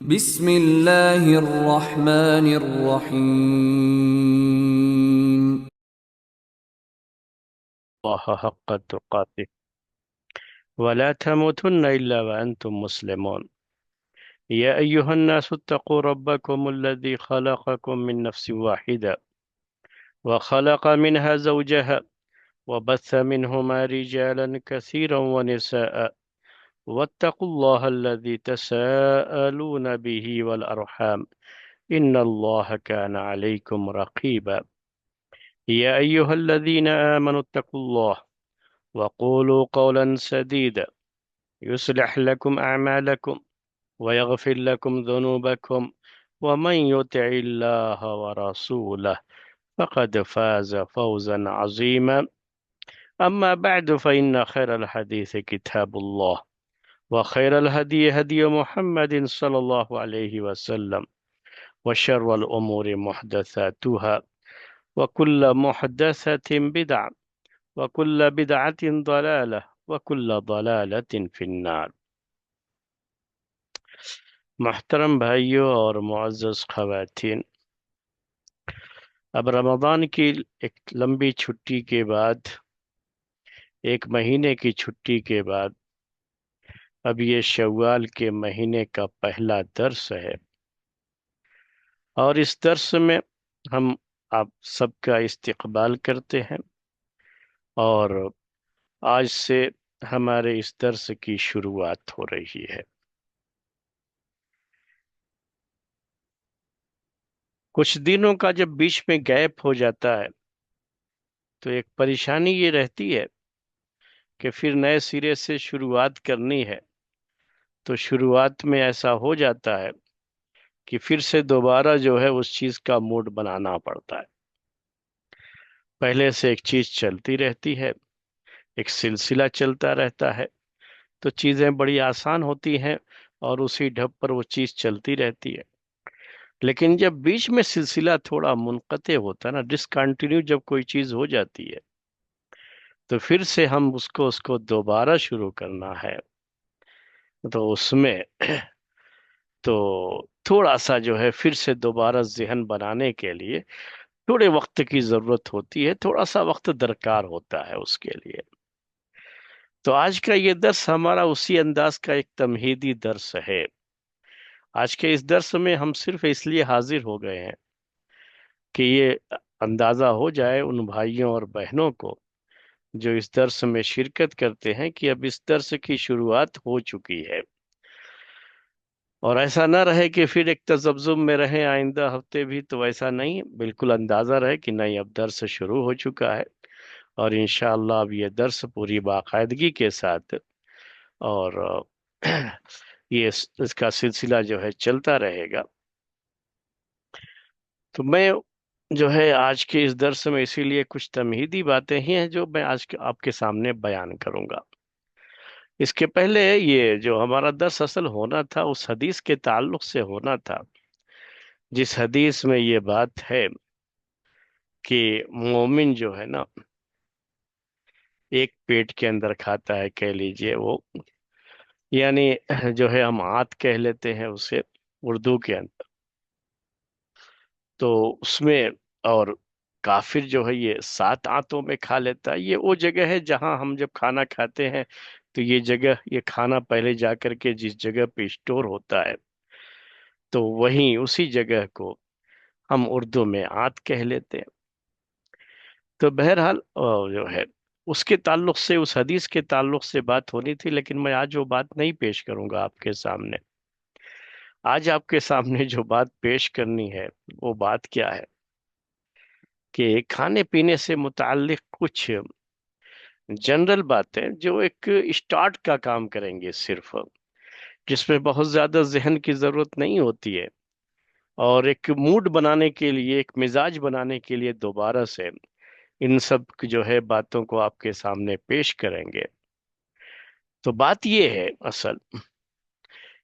بسم اللہ الرحمن الرحیم۔ الله حق تقاته ولا تموتن إلا وأنتم مسلمون. يا أيها الناس اتقوا ربكم الذي خلقكم من نفس واحدة وخلق منها زوجها وبث منهما رجالا كثيرا ونساء واتقوا الله الذي تساءلون به والأرحام إن الله كان عليكم رقيبا. يا أيها الذين آمنوا اتقوا الله وقولوا قولا سديدا يصلح لكم أعمالكم ويغفر لكم ذنوبكم ومن يطع الله ورسوله فقد فاز فوزا عظيما. أما بعد فإن خير الحديث كتاب الله وخير الهدي هدي محمد صلى الله عليه وسلم وشر الأمور محدثاتها وكل محدثة بدعة وكل بدعة ضلالة وكل ضلالة في النار. محترم بھائیوں اور معزز خواتین، اب رمضان کی ایک لمبی چھٹی کے بعد، ایک مہینے کی چھٹی کے بعد، اب یہ شوال کے مہینے کا پہلا درس ہے، اور اس درس میں ہم آپ سب کا استقبال کرتے ہیں، اور آج سے ہمارے اس درس کی شروعات ہو رہی ہے۔ کچھ دنوں کا جب بیچ میں گیپ ہو جاتا ہے تو ایک پریشانی یہ رہتی ہے کہ پھر نئے سرے سے شروعات کرنی ہے، تو شروعات میں ایسا ہو جاتا ہے کہ پھر سے دوبارہ جو ہے اس چیز کا موڈ بنانا پڑتا ہے۔ پہلے سے ایک چیز چلتی رہتی ہے، ایک سلسلہ چلتا رہتا ہے، تو چیزیں بڑی آسان ہوتی ہیں اور اسی ڈھب پر وہ چیز چلتی رہتی ہے۔ لیکن جب بیچ میں سلسلہ تھوڑا منقطع ہوتا ہے نا، ڈسکنٹینیو جب کوئی چیز ہو جاتی ہے، تو پھر سے ہم اس کو دوبارہ شروع کرنا ہے، تو اس میں تو تھوڑا سا جو ہے پھر سے دوبارہ ذہن بنانے کے لیے تھوڑے وقت کی ضرورت ہوتی ہے، تھوڑا سا وقت درکار ہوتا ہے اس کے لیے۔ تو آج کا یہ درس ہمارا اسی انداز کا ایک تمہیدی درس ہے۔ آج کے اس درس میں ہم صرف اس لیے حاضر ہو گئے ہیں کہ یہ اندازہ ہو جائے ان بھائیوں اور بہنوں کو جو اس درس میں شرکت کرتے ہیں کہ اب اس درس کی شروعات ہو چکی ہے، اور ایسا نہ رہے کہ پھر ایک تذبذب میں رہیں آئندہ ہفتے بھی، تو ایسا نہیں، بالکل اندازہ رہے کہ نہیں اب درس شروع ہو چکا ہے، اور انشاءاللہ اب یہ درس پوری باقاعدگی کے ساتھ اور یہ اس کا سلسلہ جو ہے چلتا رہے گا۔ تو میں جو ہے آج کے اس درس میں اسی لیے کچھ تمہیدی باتیں ہی ہیں جو میں آج آپ کے سامنے بیان کروں گا۔ اس کے پہلے یہ جو ہمارا درس اصل ہونا تھا اس حدیث کے تعلق سے ہونا تھا، جس حدیث میں یہ بات ہے کہ مومن جو ہے نا ایک پیٹ کے اندر کھاتا ہے، کہہ لیجئے وہ، یعنی جو ہے ہم آت کہہ لیتے ہیں اسے اردو کے اندر، تو اس میں، اور کافر جو ہے یہ 7 آنتوں میں کھا لیتا ہے۔ یہ وہ جگہ ہے جہاں ہم جب کھانا کھاتے ہیں تو یہ جگہ، یہ کھانا پہلے جا کر کے جس جگہ پہ اسٹور ہوتا ہے، تو وہیں اسی جگہ کو ہم اردو میں آنت کہہ لیتے ہیں۔ تو بہرحال جو ہے اس کے تعلق سے، اس حدیث کے تعلق سے بات ہونی تھی، لیکن میں آج وہ بات نہیں پیش کروں گا آپ کے سامنے۔ آج آپ کے سامنے جو بات پیش کرنی ہے وہ بات کیا ہے کہ کھانے پینے سے متعلق کچھ جنرل باتیں جو ایک اسٹارٹ کا کام کریں گے صرف، جس میں بہت زیادہ ذہن کی ضرورت نہیں ہوتی ہے، اور ایک موڈ بنانے کے لیے، ایک مزاج بنانے کے لیے دوبارہ سے ان سب جو ہے باتوں کو آپ کے سامنے پیش کریں گے۔ تو بات یہ ہے اصل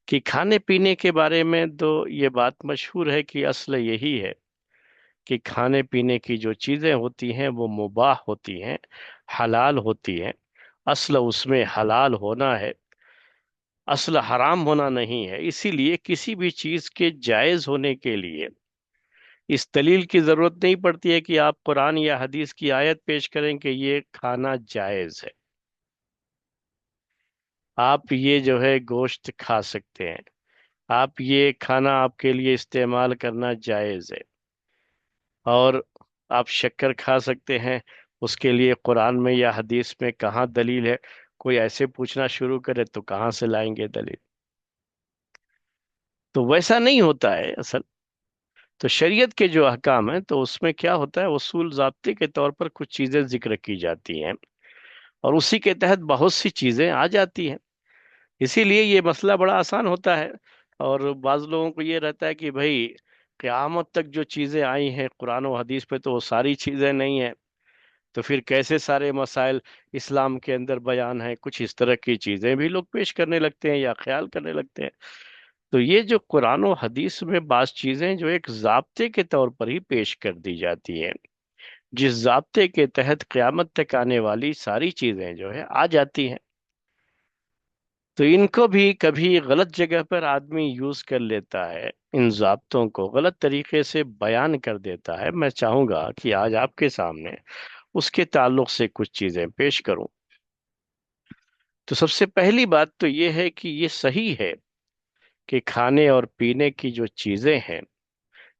کہ کھانے پینے کے بارے میں تو یہ بات مشہور ہے کہ اصل یہی ہے کہ کھانے پینے کی جو چیزیں ہوتی ہیں وہ مباح ہوتی ہیں، حلال ہوتی ہیں، اصل اس میں حلال ہونا ہے۔ اصل حرام ہونا نہیں ہے۔ اسی لیے کسی بھی چیز کے جائز ہونے کے لیے اس دلیل کی ضرورت نہیں پڑتی ہے کہ آپ قرآن یا حدیث کی آیت پیش کریں کہ یہ کھانا جائز ہے، آپ یہ جو ہے گوشت کھا سکتے ہیں، آپ یہ کھانا آپ کے لیے استعمال کرنا جائز ہے، اور آپ شکر کھا سکتے ہیں، اس کے لیے قرآن میں یا حدیث میں کہاں دلیل ہے؟ کوئی ایسے پوچھنا شروع کرے تو کہاں سے لائیں گے دلیل؟ تو ویسا نہیں ہوتا ہے اصل۔ تو شریعت کے جو احکام ہیں تو اس میں کیا ہوتا ہے، اصول ضابطے کے طور پر کچھ چیزیں ذکر کی جاتی ہیں، اور اسی کے تحت بہت سی چیزیں آ جاتی ہیں۔ اسی لیے یہ مسئلہ بڑا آسان ہوتا ہے، اور بعض لوگوں کو یہ رہتا ہے کہ بھائی قیامت تک جو چیزیں آئی ہیں قرآن و حدیث پہ تو وہ ساری چیزیں نہیں ہیں، تو پھر کیسے سارے مسائل اسلام کے اندر بیان ہیں؟ کچھ اس طرح کی چیزیں بھی لوگ پیش کرنے لگتے ہیں یا خیال کرنے لگتے ہیں۔ تو یہ جو قرآن و حدیث میں بعض چیزیں جو ایک ضابطے کے طور پر ہی پیش کر دی جاتی ہیں، جس ضابطے کے تحت قیامت تک آنے والی ساری چیزیں جو ہے آ جاتی ہیں، تو ان کو بھی کبھی غلط جگہ پر آدمی یوز کر لیتا ہے، ان ضابطوں کو غلط طریقے سے بیان کر دیتا ہے۔ میں چاہوں گا کہ آج آپ کے سامنے اس کے تعلق سے کچھ چیزیں پیش کروں۔ تو سب سے پہلی بات تو یہ ہے کہ یہ صحیح ہے کہ کھانے اور پینے کی جو چیزیں ہیں،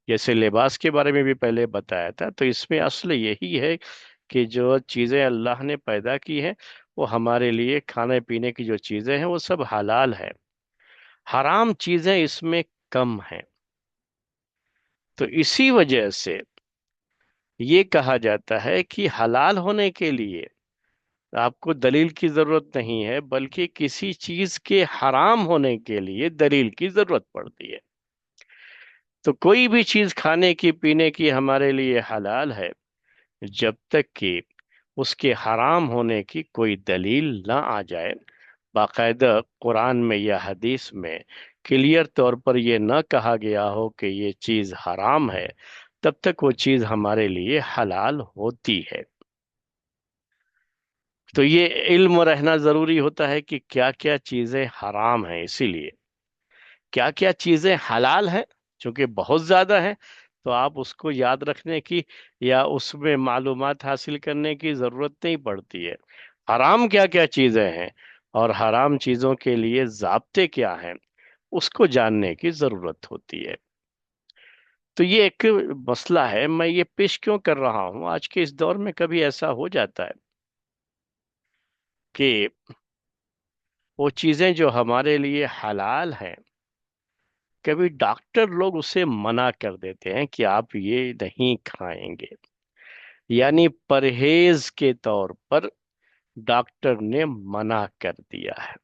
جیسے لباس کے بارے میں بھی پہلے بتایا تھا، تو اس میں اصل یہی ہے کہ جو چیزیں اللہ نے پیدا کی ہیں وہ ہمارے لیے، کھانے پینے کی جو چیزیں ہیں وہ سب حلال ہے، حرام چیزیں اس میں کم ہیں۔ تو اسی وجہ سے یہ کہا جاتا ہے کہ حلال ہونے کے لیے آپ کو دلیل کی ضرورت نہیں ہے، بلکہ کسی چیز کے حرام ہونے کے لیے دلیل کی ضرورت پڑتی ہے۔ تو کوئی بھی چیز کھانے کی پینے کی ہمارے لیے حلال ہے جب تک کہ اس کے حرام ہونے کی کوئی دلیل نہ آ جائے، باقاعدہ قرآن میں یا حدیث میں کلیئر طور پر یہ نہ کہا گیا ہو کہ یہ چیز حرام ہے، تب تک وہ چیز ہمارے لیے حلال ہوتی ہے۔ تو یہ علم رہنا ضروری ہوتا ہے کہ کیا کیا چیزیں حرام ہیں، اسی لیے کیا کیا چیزیں حلال ہیں، چونکہ بہت زیادہ ہیں، تو آپ اس کو یاد رکھنے کی یا اس میں معلومات حاصل کرنے کی ضرورت نہیں پڑتی ہے۔ حرام کیا کیا چیزیں ہیں اور حرام چیزوں کے لیے ضابطے کیا ہیں، اس کو جاننے کی ضرورت ہوتی ہے۔ تو یہ ایک مسئلہ ہے، میں یہ پیش کیوں کر رہا ہوں؟ آج کے اس دور میں کبھی ایسا ہو جاتا ہے کہ وہ چیزیں جو ہمارے لیے حلال ہیں، کبھی ڈاکٹر لوگ اسے منع کر دیتے ہیں کہ آپ یہ نہیں کھائیں گے، یعنی پرہیز کے طور پر ڈاکٹر نے منع کر دیا ہے۔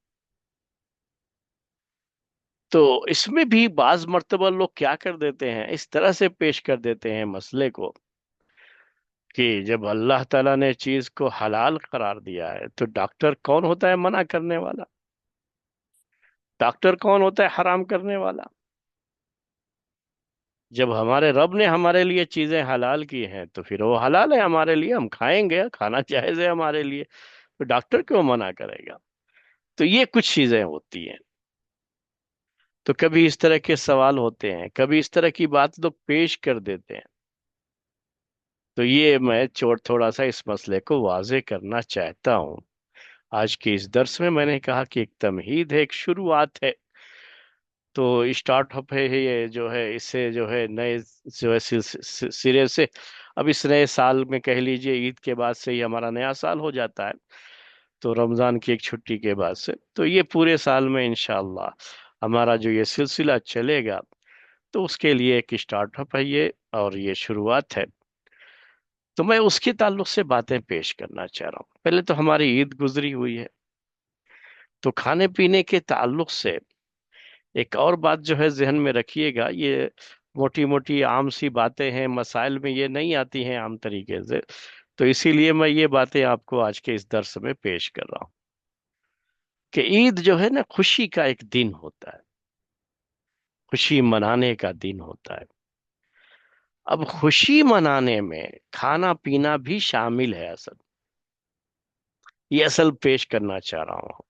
تو اس میں بھی بعض مرتبہ لوگ کیا کر دیتے ہیں، اس طرح سے پیش کر دیتے ہیں مسئلے کو کہ جب اللہ تعالیٰ نے چیز کو حلال قرار دیا ہے تو ڈاکٹر کون ہوتا ہے منع کرنے والا؟ ڈاکٹر کون ہوتا ہے حرام کرنے والا؟ جب ہمارے رب نے ہمارے لیے چیزیں حلال کی ہیں تو پھر وہ حلال ہے ہمارے لیے، ہم کھائیں گے، کھانا جائز ہے ہمارے لیے، تو ڈاکٹر کیوں منع کرے گا؟ تو یہ کچھ چیزیں ہوتی ہیں۔ تو کبھی اس طرح کے سوال ہوتے ہیں، کبھی اس طرح کی بات لوگ پیش کر دیتے ہیں۔ تو یہ میں تھوڑا سا اس مسئلے کو واضح کرنا چاہتا ہوں۔ آج کے اس درس میں نے کہا کہ ایک تمہید ہے، ایک شروعات ہے، تو اسٹارٹ اپ ہے یہ جو ہے، اس سے جو ہے نئے جو ہے سرے سے، اب اس نئے سال میں کہہ لیجئے عید کے بعد سے ہی ہمارا نیا سال ہو جاتا ہے، تو رمضان کی ایک چھٹی کے بعد سے تو یہ پورے سال میں انشاءاللہ ہمارا جو یہ سلسلہ چلے گا، تو اس کے لیے ایک اسٹارٹ اپ ہے یہ، اور یہ شروعات ہے۔ تو میں اس کے تعلق سے باتیں پیش کرنا چاہ رہا ہوں۔ پہلے تو ہماری عید گزری ہوئی ہے، تو کھانے پینے کے تعلق سے ایک اور بات جو ہے ذہن میں رکھیے گا، یہ موٹی موٹی عام سی باتیں ہیں، مسائل میں یہ نہیں آتی ہیں عام طریقے سے، تو اسی لیے میں یہ باتیں آپ کو آج کے اس درس میں پیش کر رہا ہوں کہ عید جو ہے نا خوشی کا ایک دن ہوتا ہے، خوشی منانے کا دن ہوتا ہے۔ اب خوشی منانے میں کھانا پینا بھی شامل ہے، اصل یہ اصل پیش کرنا چاہ رہا ہوں۔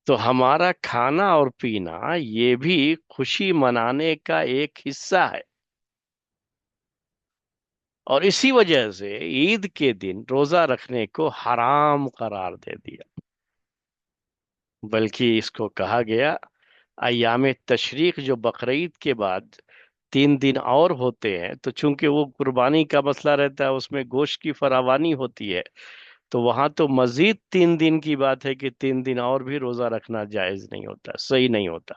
تو ہمارا کھانا اور پینا یہ بھی خوشی منانے کا ایک حصہ ہے، اور اسی وجہ سے عید کے دن روزہ رکھنے کو حرام قرار دے دیا، بلکہ اس کو کہا گیا ایام تشریق جو بقرعید کے بعد 3 دن اور ہوتے ہیں، تو چونکہ وہ قربانی کا مسئلہ رہتا ہے، اس میں گوشت کی فراوانی ہوتی ہے، تو وہاں تو مزید 3 دن کی بات ہے کہ 3 دن اور بھی روزہ رکھنا جائز نہیں ہوتا، صحیح نہیں ہوتا۔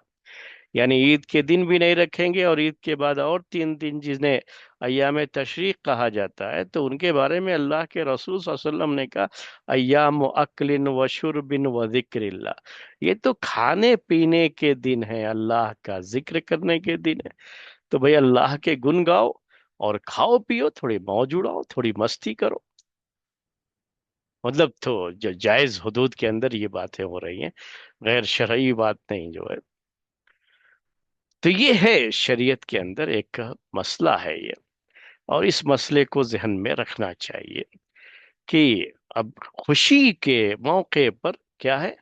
یعنی عید کے دن بھی نہیں رکھیں گے، اور عید کے بعد اور 3 دن جنہیں ایام تشریق کہا جاتا ہے، تو ان کے بارے میں اللہ کے رسول صلی اللہ علیہ وسلم نے کہا ایام اکل و شرب و ذکر اللہ، یہ تو کھانے پینے کے دن ہے، اللہ کا ذکر کرنے کے دن ہے، تو بھئی اللہ کے گن گاؤ اور کھاؤ پیو، تھوڑی موج اڑاؤ، تھوڑی مستی کرو، مطلب تو جو جائز حدود کے اندر یہ باتیں ہو رہی ہیں، غیر شرعی بات نہیں جو ہے۔ تو یہ ہے شریعت کے اندر ایک مسئلہ ہے یہ، اور اس مسئلے کو ذہن میں رکھنا چاہیے کہ اب خوشی کے موقع پر کیا ہے،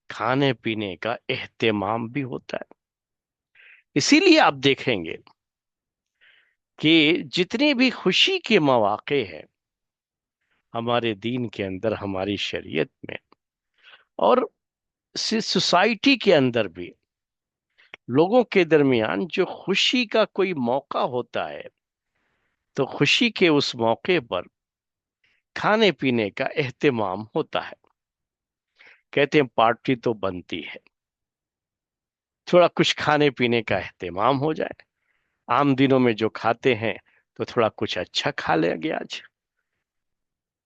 کھانے پینے کا اہتمام بھی ہوتا ہے۔ اسی لیے آپ دیکھیں گے کہ جتنے بھی خوشی کے مواقع ہیں ہمارے دین کے اندر، ہماری شریعت میں، اور سوسائٹی کے اندر بھی، لوگوں کے درمیان جو خوشی کا کوئی موقع ہوتا ہے، تو خوشی کے اس موقع پر کھانے پینے کا اہتمام ہوتا ہے، کہتے ہیں پارٹی تو بنتی ہے، تھوڑا کچھ کھانے پینے کا اہتمام ہو جائے، عام دنوں میں جو کھاتے ہیں تو تھوڑا کچھ اچھا کھا لیں گے آج،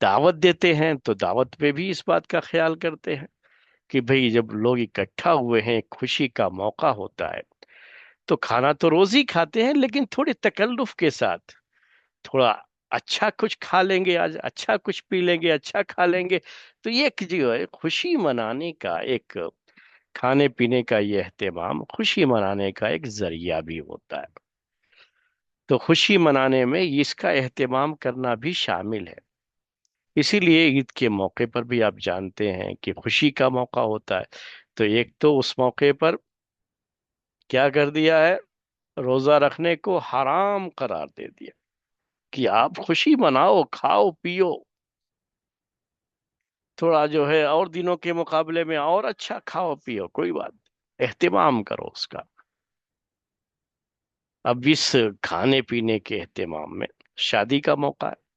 دعوت دیتے ہیں تو دعوت میں بھی اس بات کا خیال کرتے ہیں کہ بھئی جب لوگ اکٹھا ہوئے ہیں، خوشی کا موقع ہوتا ہے، تو کھانا تو روز ہی کھاتے ہیں، لیکن تھوڑے تکلف کے ساتھ تھوڑا اچھا کچھ کھا لیں گے آج، اچھا کچھ پی لیں گے، اچھا کھا لیں گے، تو یہ ایک جو ہے خوشی منانے کا ایک، کھانے پینے کا یہ اہتمام خوشی منانے کا ایک ذریعہ بھی ہوتا ہے، تو خوشی منانے میں اس کا اہتمام کرنا بھی شامل ہے۔ اسی لیے عید کے موقع پر بھی آپ جانتے ہیں کہ خوشی کا موقع ہوتا ہے، تو ایک تو اس موقع پر کیا کر دیا ہے، روزہ رکھنے کو حرام قرار دے دیا کہ آپ خوشی مناؤ، کھاؤ پیو، تھوڑا جو ہے اور دنوں کے مقابلے میں اور اچھا کھاؤ پیو، کوئی بات نہیں، اہتمام کرو اس کا۔ اب اس کھانے پینے کے اہتمام میں شادی کا موقع ہے،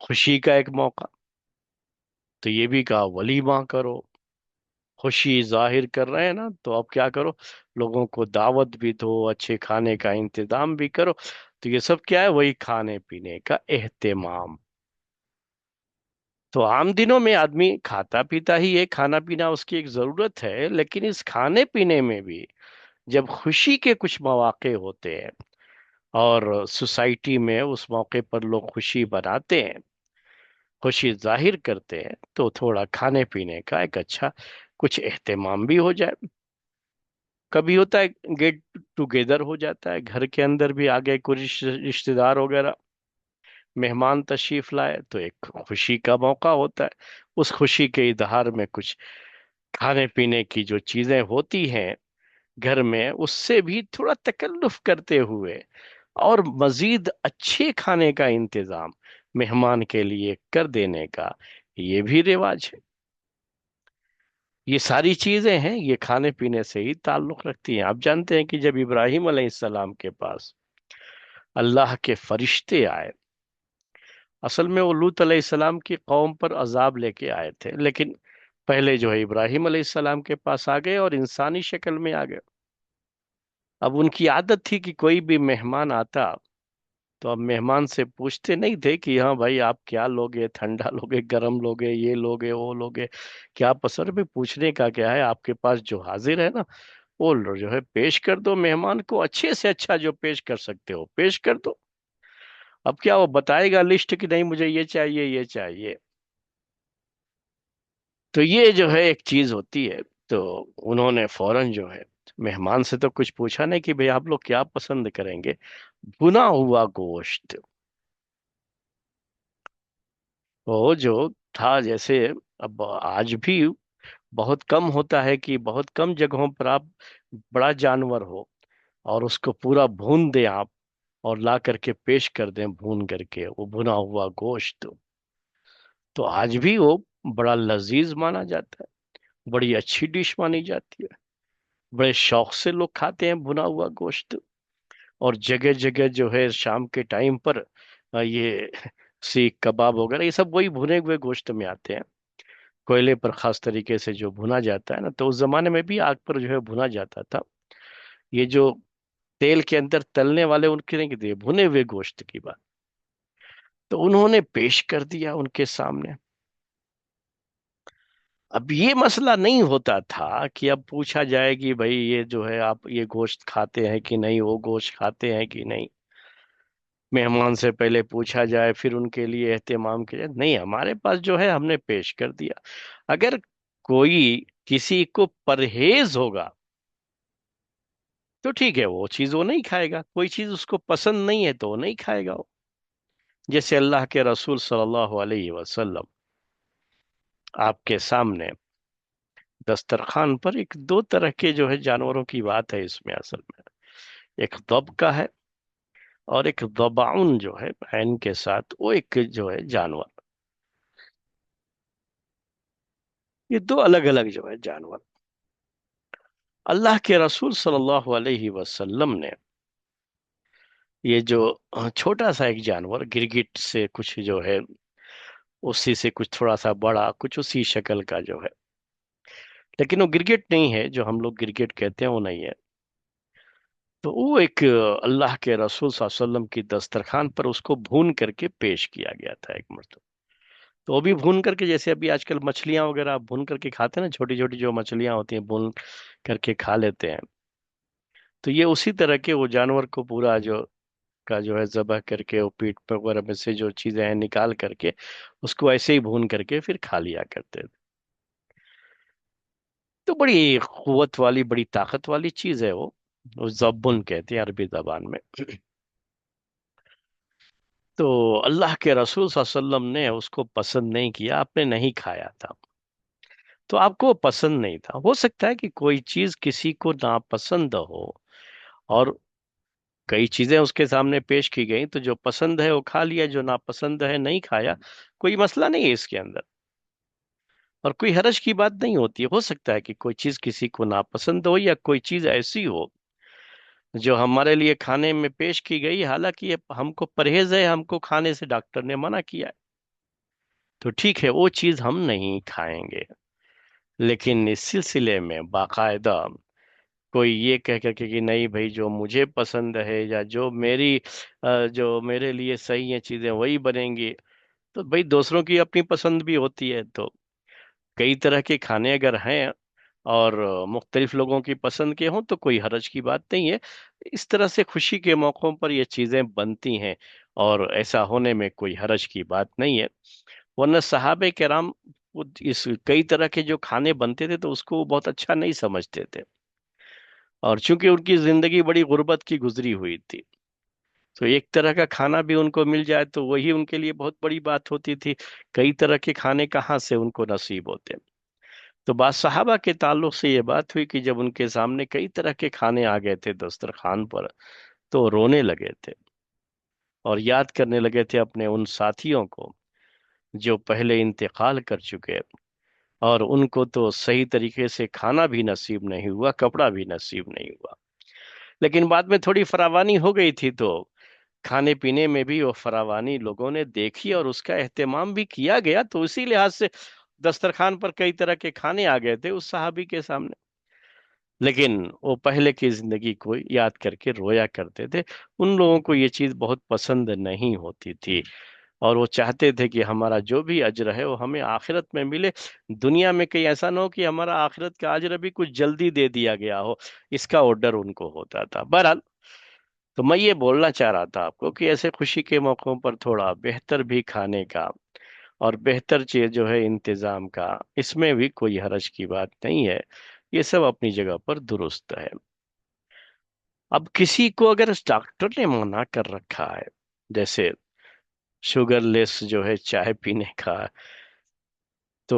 خوشی کا ایک موقع، تو یہ بھی کہا ولیمہ کرو، خوشی ظاہر کر رہے ہیں نا، تو اب کیا کرو، لوگوں کو دعوت بھی دو، اچھے کھانے کا انتظام بھی کرو، تو یہ سب کیا ہے، وہی کھانے پینے کا اہتمام۔ تو عام دنوں میں آدمی کھاتا پیتا ہی ہے، کھانا پینا اس کی ایک ضرورت ہے، لیکن اس کھانے پینے میں بھی جب خوشی کے کچھ مواقع ہوتے ہیں اور سوسائٹی میں اس موقع پر لوگ خوشی مناتے ہیں، خوشی ظاہر کرتے ہیں، تو تھوڑا کھانے پینے کا ایک اچھا کچھ اہتمام بھی ہو جائے۔ کبھی ہوتا ہے گیٹ ٹوگیدر ہو جاتا ہے، گھر کے اندر بھی آگے کچھ رشتہ دار وغیرہ مہمان تشریف لائے، تو ایک خوشی کا موقع ہوتا ہے، اس خوشی کے اظہار میں کچھ کھانے پینے کی جو چیزیں ہوتی ہیں گھر میں، اس سے بھی تھوڑا تکلف کرتے ہوئے اور مزید اچھے کھانے کا انتظام مہمان کے لیے کر دینے کا یہ بھی رواج ہے۔ یہ ساری چیزیں ہیں، یہ کھانے پینے سے ہی تعلق رکھتی ہیں۔ آپ جانتے ہیں کہ جب ابراہیم علیہ السلام کے پاس اللہ کے فرشتے آئے، اصل میں وہ لوط علیہ السلام کی قوم پر عذاب لے کے آئے تھے، لیکن پہلے جو ہے ابراہیم علیہ السلام کے پاس آ گئے اور انسانی شکل میں آ گئے۔ اب ان کی عادت تھی کہ کوئی بھی مہمان آتا تو اب مہمان سے پوچھتے نہیں تھے کہ ہاں بھائی آپ کیا لوگے، ٹھنڈا لوگے، گرم لوگے، یہ لوگے وہ لوگے، کیا پسند بھی، پوچھنے کا کیا ہے، آپ کے پاس جو حاضر ہے نا وہ جو ہے پیش کر دو، مہمان کو اچھے سے اچھا جو پیش کر سکتے ہو پیش کر دو۔ اب کیا وہ بتائے گا لسٹ کہ نہیں مجھے یہ چاہیے یہ چاہیے، تو یہ جو ہے ایک چیز ہوتی ہے، تو انہوں نے فوراً جو ہے مہمان سے تو کچھ پوچھا نہیں کہ بھئی آپ لوگ کیا پسند کریں گے، بنا ہوا گوشت، وہ جو تھا جیسے، اب آج بھی بہت کم ہوتا ہے کہ بہت کم جگہوں پر آپ بڑا جانور ہو اور اس کو پورا بھون دیں آپ، اور لا کر کے پیش کر دیں بھون کر کے وہ بھنا ہوا گوشت، تو آج بھی وہ بڑا لذیذ مانا جاتا ہے، بڑی اچھی ڈش مانی جاتی ہے، بڑے شوق سے لوگ کھاتے ہیں بھنا ہوا گوشت۔ اور جگہ جگہ جو ہے شام کے ٹائم پر یہ سیخ کباب وغیرہ یہ سب وہی بھنے ہوئے گوشت میں آتے ہیں، کوئلے پر خاص طریقے سے جو بھنا جاتا ہے نا، تو اس زمانے میں بھی آگ پر جو ہے بھنا جاتا تھا۔ یہ جو تیل کے اندر تلنے والے ان کے نہیں تھے، بھنے ہوئے گوشت کی بات، تو انہوں نے پیش کر دیا ان کے سامنے۔ اب یہ مسئلہ نہیں ہوتا تھا کہ اب پوچھا جائے کہ بھائی یہ جو ہے آپ یہ گوشت کھاتے ہیں کہ نہیں، وہ گوشت کھاتے ہیں کہ نہیں، مہمان سے پہلے پوچھا جائے پھر ان کے لیے اہتمام کیا جائے، نہیں، ہمارے پاس جو ہے ہم نے پیش کر دیا۔ اگر کوئی کسی کو پرہیز ہوگا تو ٹھیک ہے، وہ چیز وہ نہیں کھائے گا، کوئی چیز اس کو پسند نہیں ہے تو وہ نہیں کھائے گا وہ۔ جیسے اللہ کے رسول صلی اللہ علیہ وسلم آپ کے سامنے دسترخوان پر ایک دو طرح کے جو ہے جانوروں کی بات ہے اس میں اصل میں، ایک ضب کا ہے اور ایک ضبعن جو ہے عین کے ساتھ، وہ ایک جو ہے جانور، یہ دو الگ الگ جو ہے جانور۔ اللہ کے رسول صلی اللہ علیہ وسلم نے یہ جو چھوٹا سا ایک جانور گرگٹ سے کچھ جو ہے اسی سے کچھ تھوڑا سا بڑا کچھ اسی شکل کا جو ہے، لیکن وہ گرگٹ نہیں ہے جو ہم لوگ گرگٹ کہتے ہیں، وہ نہیں ہے، تو وہ ایک اللہ کے رسول صلی اللہ علیہ وسلم کی دسترخوان پر اس کو بھون کر کے پیش کیا گیا تھا ایک مرتبہ۔ تو وہ بھی بھون کر کے، جیسے ابھی آج کل مچھلیاں وغیرہ آپ بھون کر کے کھاتے ہیں نا، چھوٹی چھوٹی جو مچھلیاں ہوتی ہیں بھون کر کے کھا لیتے ہیں، تو یہ اسی طرح کے وہ جانور کو پورا جو کا جو ہے ذبح کر کے وہ پیٹ پر وغیرہ میں سے جو چیزیں ہیں نکال کر کے اس کو ایسے ہی بھون کر کے پھر کھا لیا کرتے تھے۔ تو بڑی قوت والی بڑی طاقت والی چیز ہے وہ زبن کہتے ہیں عربی زبان میں۔ تو اللہ کے رسول صلی اللہ علیہ وسلم نے اس کو پسند نہیں کیا، آپ نے نہیں کھایا تھا، تو آپ کو پسند نہیں تھا۔ ہو سکتا ہے کہ کوئی چیز کسی کو ناپسند ہو، اور کئی چیزیں اس کے سامنے پیش کی گئی تو جو پسند ہے وہ کھا لیا، جو ناپسند ہے نہیں کھایا، کوئی مسئلہ نہیں ہے اس کے اندر، اور کوئی حرج کی بات نہیں ہوتی ہے۔ ہو سکتا ہے کہ کوئی چیز کسی کو ناپسند ہو، یا کوئی چیز ایسی ہو جو ہمارے لیے کھانے میں پیش کی گئی، حالانکہ یہ ہم کو پرہیز ہے، ہم کو کھانے سے ڈاکٹر نے منع کیا ہے، تو ٹھیک ہے وہ چیز ہم نہیں کھائیں گے۔ لیکن اس سلسلے میں باقاعدہ کوئی یہ کہہ کر کے کہ نہیں بھائی جو مجھے پسند ہے یا جو میری جو میرے لیے صحیح ہیں چیزیں وہی بنیں گی، تو بھائی دوسروں کی اپنی پسند بھی ہوتی ہے، تو کئی طرح کے کھانے اگر ہیں اور مختلف لوگوں کی پسند کے ہوں تو کوئی حرج کی بات نہیں ہے۔ اس طرح سے خوشی کے موقعوں پر یہ چیزیں بنتی ہیں، اور ایسا ہونے میں کوئی حرج کی بات نہیں ہے۔ ورنہ صحابہ کرام وہ اس کئی طرح کے جو کھانے بنتے تھے تو اس کو وہ بہت اچھا نہیں سمجھتے تھے، اور چونکہ ان کی زندگی بڑی غربت کی گزری ہوئی تھی، تو ایک طرح کا کھانا بھی ان کو مل جائے تو وہی ان کے لیے بہت بڑی بات ہوتی تھی، کئی طرح کے کھانے کہاں سے ان کو نصیب ہوتے۔ تو بعض صحابہ کے تعلق سے یہ بات ہوئی کہ جب ان کے سامنے کئی طرح کے کھانے آ گئے تھے دسترخوان پر، تو وہ رونے لگے تھے اور یاد کرنے لگے تھے اپنے ان ساتھیوں کو جو پہلے انتقال کر چکے، اور ان کو تو صحیح طریقے سے کھانا بھی نصیب نہیں ہوا، کپڑا بھی نصیب نہیں ہوا، لیکن بعد میں تھوڑی فراوانی ہو گئی تھی تو کھانے پینے میں بھی وہ فراوانی لوگوں نے دیکھی اور اس کا اہتمام بھی کیا گیا، تو اسی لحاظ سے دسترخوان پر کئی طرح کے کھانے آ گئے تھے اس صحابی کے سامنے، لیکن وہ پہلے کی زندگی کو یاد کر کے رویا کرتے تھے۔ ان لوگوں کو یہ چیز بہت پسند نہیں ہوتی تھی، اور وہ چاہتے تھے کہ ہمارا جو بھی اجر ہے وہ ہمیں آخرت میں ملے، دنیا میں کہیں ایسا نہ ہو کہ ہمارا آخرت کا اجر بھی کچھ جلدی دے دیا گیا ہو، اس کا آرڈر ان کو ہوتا تھا۔ بہرحال، تو میں یہ بولنا چاہ رہا تھا آپ کو کہ ایسے خوشی کے موقعوں پر تھوڑا بہتر بھی کھانے کا اور بہتر چیز جو ہے انتظام کا، اس میں بھی کوئی حرج کی بات نہیں ہے، یہ سب اپنی جگہ پر درست ہے۔ اب کسی کو اگر اس ڈاکٹر نے منع کر رکھا ہے، جیسے شوگر لیس جو ہے چائے پینے کا، تو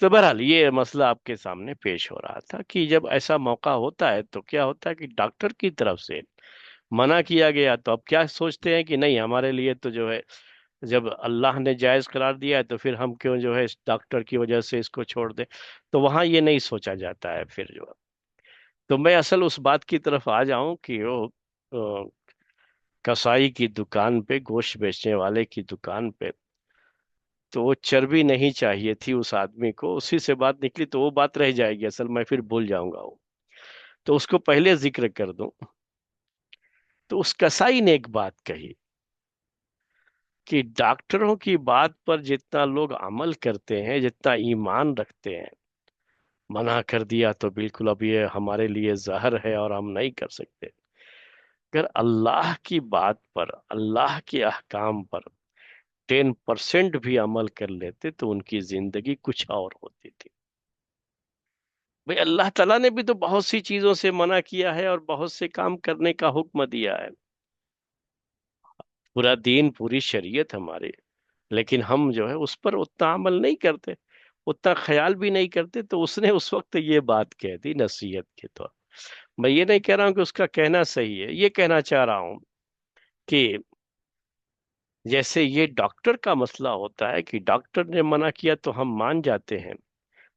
تو بہرحال یہ مسئلہ آپ کے سامنے پیش ہو رہا تھا کہ جب ایسا موقع ہوتا ہے تو کیا ہوتا ہے کہ ڈاکٹر کی طرف سے منع کیا گیا تو اب کیا سوچتے ہیں کہ نہیں ہمارے لیے تو جو ہے جب اللہ نے جائز قرار دیا ہے تو پھر ہم کیوں جو ہے اس ڈاکٹر کی وجہ سے اس کو چھوڑ دیں. تو وہاں یہ نہیں سوچا جاتا ہے پھر جو ہے. تو میں اصل اس بات کی طرف آ جاؤں کہ وہ کسائی کی دکان پہ گوشت بیچنے والے کی دکان پہ تو وہ چربی نہیں چاہیے تھی اس آدمی کو, اسی سے بات نکلی تو وہ بات رہ جائے گی, اصل میں پھر بھول جاؤں گا وہ, تو اس کو پہلے ذکر کر دوں. تو اس کسائی نے ایک بات کہی کہ ڈاکٹروں کی بات پر جتنا لوگ عمل کرتے ہیں, جتنا ایمان رکھتے ہیں, منع کر دیا تو بالکل اب یہ ہمارے لیے زہر ہے اور ہم نہیں کر سکتے. اگر اللہ کی بات پر, اللہ کے احکام پر 10% بھی عمل کر لیتے تو ان کی زندگی کچھ اور ہوتی تھی. بھئی اللہ تعالیٰ نے بھی تو بہت سی چیزوں سے منع کیا ہے اور بہت سے کام کرنے کا حکم دیا ہے, پورا دین پوری شریعت ہماری, لیکن ہم جو ہے اس پر اتنا عمل نہیں کرتے, اتنا خیال بھی نہیں کرتے. تو اس نے اس وقت یہ بات کہہ دی نصیحت کے طور. میں یہ نہیں کہہ رہا ہوں کہ اس کا کہنا صحیح ہے, یہ کہنا چاہ رہا ہوں کہ جیسے یہ ڈاکٹر کا مسئلہ ہوتا ہے کہ ڈاکٹر نے منع کیا تو ہم مان جاتے ہیں,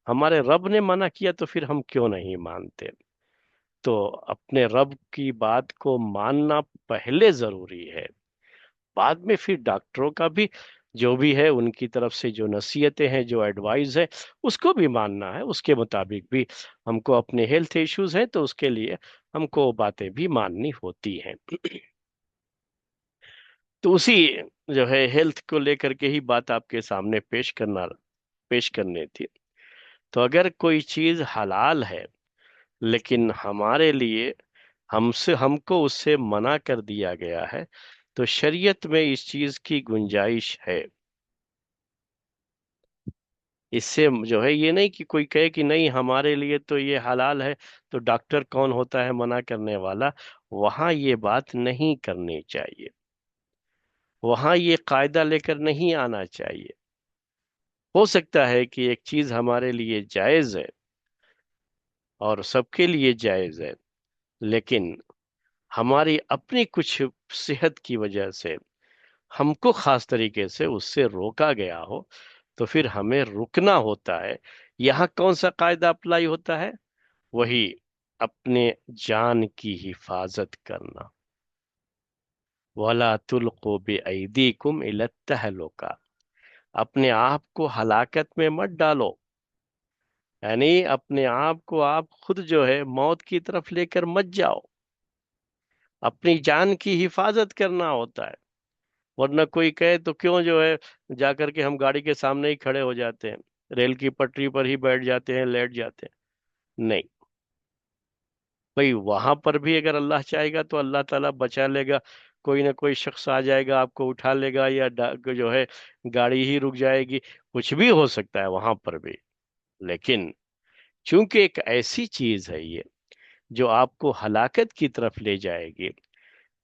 ہمارے رب نے منع کیا تو پھر ہم کیوں نہیں مانتے. تو اپنے رب کی بات کو ماننا پہلے ضروری ہے, بعد میں پھر ڈاکٹروں کا بھی جو بھی ہے ان کی طرف سے جو نصیحتیں ہیں, جو ایڈوائز ہے, اس کو بھی ماننا ہے. اس کے مطابق بھی ہم کو اپنے ہیلتھ ایشوز ہیں تو اس کے لیے ہم کو وہ باتیں بھی ماننی ہوتی ہیں. تو اسی جو ہے ہیلتھ کو لے کر کے ہی بات آپ کے سامنے پیش کرنی تھی. تو اگر کوئی چیز حلال ہے لیکن ہمارے لیے ہم کو اس سے منع کر دیا گیا ہے تو شریعت میں اس چیز کی گنجائش ہے. اس سے جو ہے یہ نہیں کہ کوئی کہے کہ نہیں ہمارے لیے تو یہ حلال ہے تو ڈاکٹر کون ہوتا ہے منع کرنے والا. وہاں یہ بات نہیں کرنی چاہیے, وہاں یہ قاعدہ لے کر نہیں آنا چاہیے. ہو سکتا ہے کہ ایک چیز ہمارے لیے جائز ہے اور سب کے لیے جائز ہے, لیکن ہماری اپنی کچھ صحت کی وجہ سے ہم کو خاص طریقے سے اس سے روکا گیا ہو تو پھر ہمیں رکنا ہوتا ہے. یہاں کون سا قاعدہ اپلائی ہوتا ہے؟ وہی اپنے جان کی حفاظت کرنا. وَلَا تُلْقُوا بِأَيْدِيكُمْ إِلَى التَّهْلُكَةِ, اپنے آپ کو ہلاکت میں مت ڈالو, یعنی اپنے آپ کو آپ خود جو ہے موت کی طرف لے کر مت جاؤ. اپنی جان کی حفاظت کرنا ہوتا ہے. ورنہ کوئی کہے تو کیوں جو ہے جا کر کے ہم گاڑی کے سامنے ہی کھڑے ہو جاتے ہیں, ریل کی پٹری پر ہی بیٹھ جاتے ہیں, لیٹ جاتے ہیں. نہیں بھئی, وہاں پر بھی اگر اللہ چاہے گا تو اللہ تعالیٰ بچا لے گا, کوئی نہ کوئی شخص آ جائے گا آپ کو اٹھا لے گا, یا جو ہے گاڑی ہی رک جائے گی, کچھ بھی ہو سکتا ہے وہاں پر بھی. لیکن چونکہ ایک ایسی چیز ہے یہ جو آپ کو ہلاکت کی طرف لے جائے گی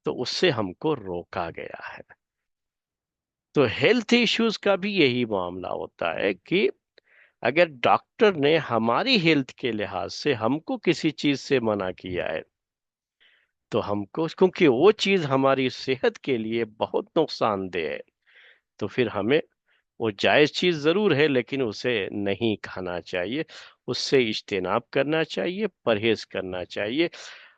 تو اس سے ہم کو روکا گیا ہے. تو ہیلتھ ایشوز کا بھی یہی معاملہ ہوتا ہے کہ اگر ڈاکٹر نے ہماری ہیلتھ کے لحاظ سے ہم کو کسی چیز سے منع کیا ہے تو ہم کو, کیونکہ وہ چیز ہماری صحت کے لیے بہت نقصان دہ ہے, تو پھر ہمیں وہ جائز چیز ضرور ہے لیکن اسے نہیں کھانا چاہیے, اس سے اجتناب کرنا چاہیے, پرہیز کرنا چاہیے.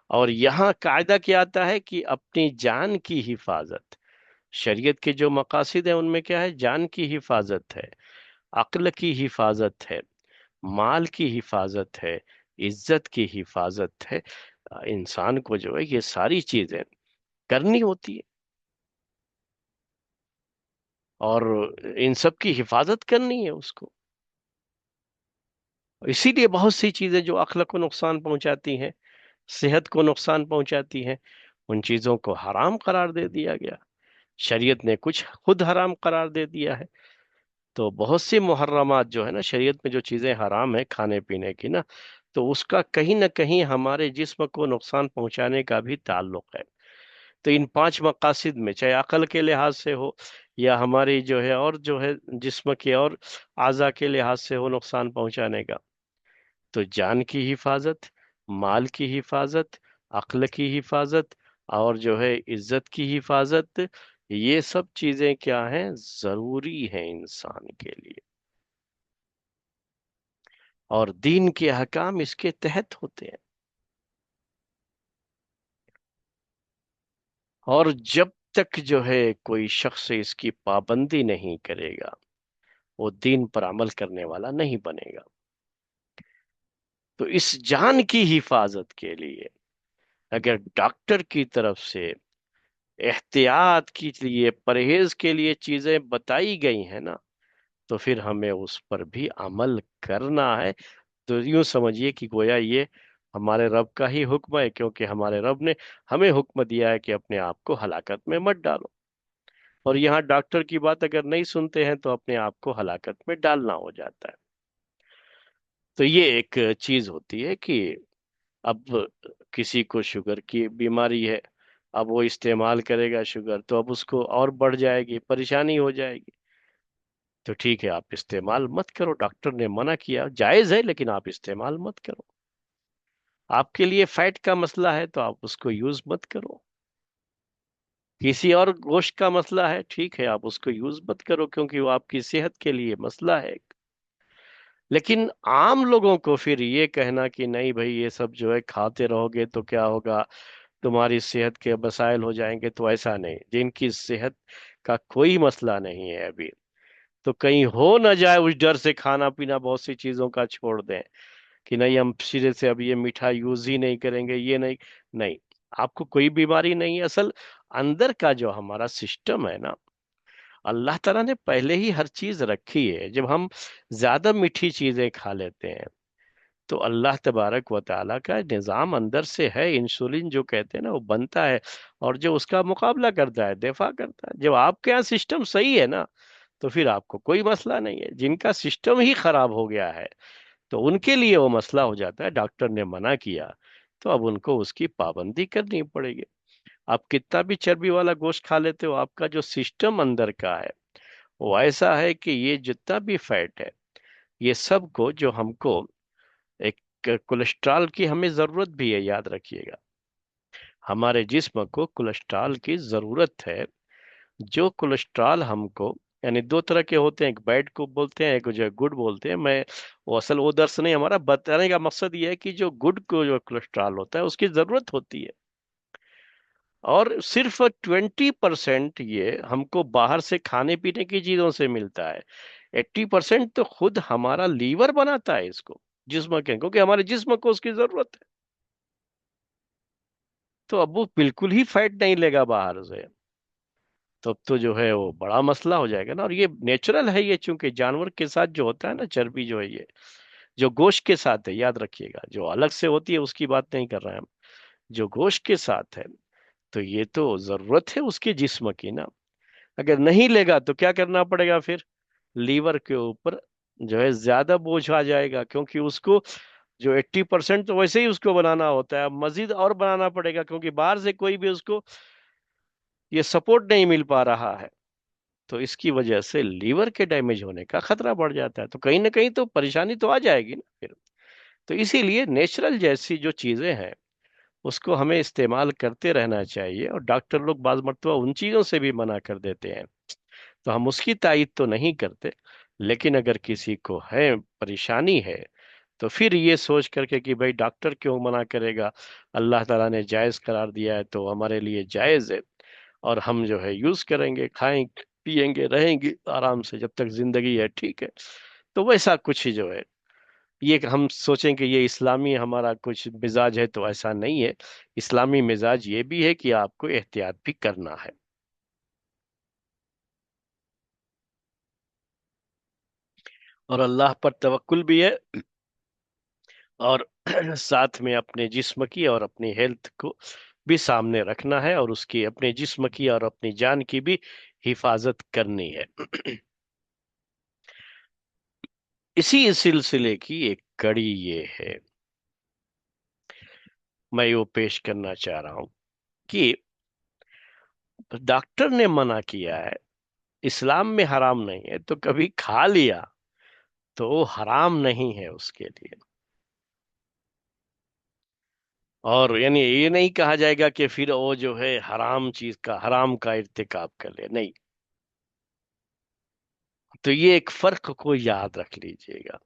اور یہاں قاعدہ کیا آتا ہے کہ اپنی جان کی حفاظت, شریعت کے جو مقاصد ہیں ان میں کیا ہے؟ جان کی حفاظت ہے, عقل کی حفاظت ہے, مال کی حفاظت ہے, عزت کی حفاظت ہے. انسان کو جو ہے یہ ساری چیزیں کرنی ہوتی ہے اور ان سب کی حفاظت کرنی ہے اس کو. اسی لیے بہت سی چیزیں جو عقل کو نقصان پہنچاتی ہیں, صحت کو نقصان پہنچاتی ہیں, ان چیزوں کو حرام قرار دے دیا گیا. شریعت نے کچھ خود حرام قرار دے دیا ہے. تو بہت سی محرمات جو ہے نا, شریعت میں جو چیزیں حرام ہیں کھانے پینے کی نا, تو اس کا کہیں نہ کہیں ہمارے جسم کو نقصان پہنچانے کا بھی تعلق ہے. تو ان 5 مقاصد میں چاہے عقل کے لحاظ سے ہو یا ہماری جو ہے اور جو ہے جسم کے اور اعضاء کے لحاظ سے ہو نقصان پہنچانے کا. تو جان کی حفاظت، مال کی حفاظت، عقل کی حفاظت، اور جو ہے عزت کی حفاظت، یہ سب چیزیں کیا ہیں؟ ضروری ہیں انسان کے لیے. اور دین کے احکام اس کے تحت ہوتے ہیں. اور جب تک جو ہے کوئی شخص اس کی پابندی نہیں کرے گا، وہ دین پر عمل کرنے والا نہیں بنے گا. تو اس جان کی حفاظت کے لیے اگر ڈاکٹر کی طرف سے احتیاط کے لیے، پرہیز کے لیے چیزیں بتائی گئی ہیں نا، تو پھر ہمیں اس پر بھی عمل کرنا ہے. تو یوں سمجھیے کہ گویا یہ ہمارے رب کا ہی حکم ہے، کیونکہ ہمارے رب نے ہمیں حکم دیا ہے کہ اپنے آپ کو ہلاکت میں مت ڈالو. اور یہاں ڈاکٹر کی بات اگر نہیں سنتے ہیں تو اپنے آپ کو ہلاکت میں ڈالنا ہو جاتا ہے. تو یہ ایک چیز ہوتی ہے کہ اب کسی کو شوگر کی بیماری ہے، اب وہ استعمال کرے گا شوگر، تو اب اس کو اور بڑھ جائے گی، پریشانی ہو جائے گی. تو ٹھیک ہے، آپ استعمال مت کرو، ڈاکٹر نے منع کیا، جائز ہے لیکن آپ استعمال مت کرو. آپ کے لیے فیٹ کا مسئلہ ہے تو آپ اس کو یوز مت کرو. کسی اور گوشت کا مسئلہ ہے، ٹھیک ہے، آپ اس کو یوز مت کرو کیونکہ وہ آپ کی صحت کے لیے مسئلہ ہے. لیکن عام لوگوں کو پھر یہ کہنا کہ نہیں بھائی یہ سب جو ہے کھاتے رہو گے تو کیا ہوگا، تمہاری صحت کے مسائل ہو جائیں گے. تو ایسا نہیں، جن کی صحت کا کوئی مسئلہ نہیں ہے ابھی، تو کہیں ہو نہ جائے اس ڈر سے کھانا پینا بہت سی چیزوں کا چھوڑ دیں کہ نہیں ہم سرے سے اب یہ میٹھا یوز ہی نہیں کریں گے، یہ نہیں. نہیں، آپ کو کوئی بیماری نہیں ہے. اصل اندر کا جو ہمارا سسٹم ہے نا، اللہ تعالیٰ نے پہلے ہی ہر چیز رکھی ہے. جب ہم زیادہ میٹھی چیزیں کھا لیتے ہیں تو اللہ تبارک و تعالیٰ کا نظام اندر سے ہے، انسولین جو کہتے ہیں نا وہ بنتا ہے، اور جو اس کا مقابلہ کرتا ہے، دفاع کرتا ہے. جب آپ کے یہاں سسٹم صحیح ہے نا، تو پھر آپ کو کوئی مسئلہ نہیں ہے. جن کا سسٹم ہی خراب ہو گیا ہے تو ان کے لیے وہ مسئلہ ہو جاتا ہے. ڈاکٹر نے منع کیا تو اب ان کو اس کی پابندی کرنی پڑے گی. آپ کتنا بھی چربی والا گوشت کھا لیتے ہو، آپ کا جو سسٹم اندر کا ہے وہ ایسا ہے کہ یہ جتنا بھی فیٹ ہے، یہ سب کو جو ہم کو ایک کولیسٹرول کی ہمیں ضرورت بھی ہے، یاد رکھیے گا. ہمارے جسم کو کولیسٹرول کی ضرورت ہے. جو کولیسٹرول ہم کو، یعنی دو طرح کے ہوتے ہیں، ایک بیڈ کو بولتے ہیں، ایک جو ہے گڈ بولتے ہیں. میں وہ درس نہیں، ہمارا بتانے کا مقصد یہ ہے کہ جو گڈ کو جو کولیسٹرول ہوتا ہے اس کی ضرورت ہوتی ہے. اور صرف 20% یہ ہم کو باہر سے کھانے پینے کی چیزوں سے ملتا ہے. 80% تو خود ہمارا لیور بناتا ہے اس کو، جسم کے، کیونکہ ہمارے جسم کو اس کی ضرورت ہے. تو اب وہ بالکل ہی فیٹ نہیں لے گا باہر سے، تب تو جو ہے وہ بڑا مسئلہ ہو جائے گا نا. اور یہ نیچرل ہے، یہ چونکہ جانور کے ساتھ جو ہوتا ہے نا چربی جو ہے، یہ جو گوشت کے ساتھ ہے، یاد رکھیے گا، جو الگ سے ہوتی ہے اس کی بات نہیں کر رہے ہیں ہم، جو گوشت کے ساتھ ہے. تو یہ تو ضرورت ہے اس کے جسم کی نا. اگر نہیں لے گا تو کیا کرنا پڑے گا پھر؟ لیور کے اوپر جو ہے زیادہ بوجھ آ جائے گا، کیونکہ اس کو جو 80% تو ویسے ہی اس کو بنانا ہوتا ہے، اب مزید اور بنانا پڑے گا کیونکہ باہر سے کوئی بھی اس کو یہ سپورٹ نہیں مل پا رہا ہے. تو اس کی وجہ سے لیور کے ڈیمیج ہونے کا خطرہ بڑھ جاتا ہے. تو کہیں نہ کہیں تو پریشانی تو آ جائے گی نا پھر. تو اسی لیے نیچرل جیسی جو چیزیں ہیں اس کو ہمیں استعمال کرتے رہنا چاہیے. اور ڈاکٹر لوگ بعض مرتبہ ان چیزوں سے بھی منع کر دیتے ہیں تو ہم اس کی تائید تو نہیں کرتے. لیکن اگر کسی کو ہے، پریشانی ہے، تو پھر یہ سوچ کر کے کہ بھائی ڈاکٹر کیوں منع کرے گا، اللہ تعالیٰ نے جائز قرار دیا ہے تو ہمارے لیے جائز ہے، اور ہم جو ہے یوز کریں گے، کھائیں پیئیں گے، رہیں گے آرام سے جب تک زندگی ہے، ٹھیک ہے. تو ویسا کچھ ہی جو ہے، یہ کہ ہم سوچیں کہ یہ اسلامی ہمارا کچھ مزاج ہے، تو ایسا نہیں ہے. اسلامی مزاج یہ بھی ہے کہ آپ کو احتیاط بھی کرنا ہے. اور اللہ پر توکل بھی ہے، اور ساتھ میں اپنے جسم کی اور اپنی ہیلتھ کو بھی سامنے رکھنا ہے، اور اس کی اپنے جسم کی اور اپنی جان کی بھی حفاظت کرنی ہے. اسی سلسلے کی ایک کڑی یہ ہے، میں وہ پیش کرنا چاہ رہا ہوں کہ ڈاکٹر نے منع کیا ہے اسلام میں حرام نہیں ہے تو کبھی کھا لیا تو وہ حرام نہیں ہے اس کے لیے. اور یعنی یہ نہیں کہا جائے گا کہ پھر وہ جو ہے حرام چیز کا حرام کا ارتکاب کر لے، نہیں. تو یہ ایک فرق کو یاد رکھ لیجئے گا.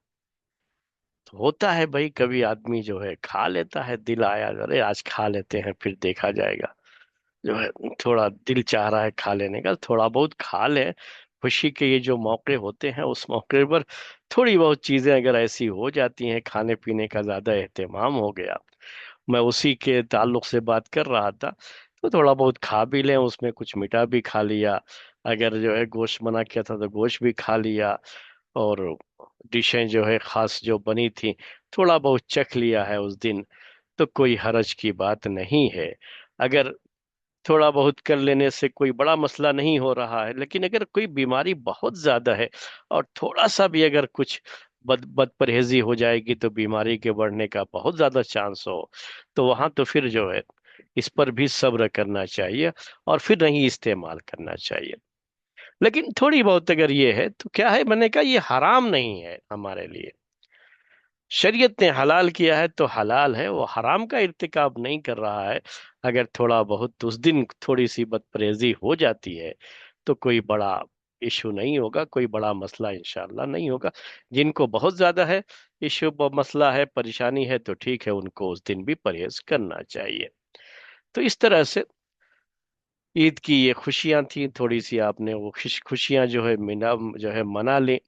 تو ہوتا ہے بھائی کبھی آدمی جو ہے کھا لیتا ہے، دل آیا ارے آج کھا لیتے ہیں پھر دیکھا جائے گا، جو ہے تھوڑا دل چاہ رہا ہے کھا لینے کا، تھوڑا بہت کھا لیں. خوشی کے یہ جو موقع ہوتے ہیں اس موقع پر تھوڑی بہت چیزیں اگر ایسی ہو جاتی ہیں، کھانے پینے کا زیادہ اہتمام ہو گیا، میں اسی کے تعلق سے بات کر رہا تھا، تو تھوڑا بہت کھا بھی لیں، اس میں کچھ میٹھا بھی کھا لیا، اگر جو ہے گوشت منع کیا تھا تو گوشت بھی کھا لیا، اور ڈشیں جو ہے خاص جو بنی تھی تھوڑا بہت چکھ لیا ہے اس دن، تو کوئی حرج کی بات نہیں ہے. اگر تھوڑا بہت کر لینے سے کوئی بڑا مسئلہ نہیں ہو رہا ہے، لیکن اگر کوئی بیماری بہت زیادہ ہے اور تھوڑا سا بھی اگر کچھ بد پرہیزی ہو جائے گی تو بیماری کے بڑھنے کا بہت زیادہ چانس ہو، تو وہاں تو پھر جو ہے اس پر بھی صبر کرنا چاہیے اور پھر نہیں استعمال کرنا چاہیے. لیکن تھوڑی بہت اگر یہ ہے تو کیا ہے، میں نے کہا یہ حرام نہیں ہے ہمارے لیے. شریعت نے حلال کیا ہے تو حلال ہے، وہ حرام کا ارتکاب نہیں کر رہا ہے. اگر تھوڑا بہت اس دن تھوڑی سی بد پریزی ہو جاتی ہے تو کوئی بڑا ایشو نہیں ہوگا، کوئی بڑا مسئلہ انشاءاللہ نہیں ہوگا. جن کو بہت زیادہ ہے ایشو مسئلہ ہے پریشانی ہے تو ٹھیک ہے، ان کو اس دن بھی پرہیز کرنا چاہیے. تو اس طرح سے عید کی یہ خوشیاں تھیں، تھوڑی سی آپ نے وہ خوشیاں جو ہے جو ہے منا لیں.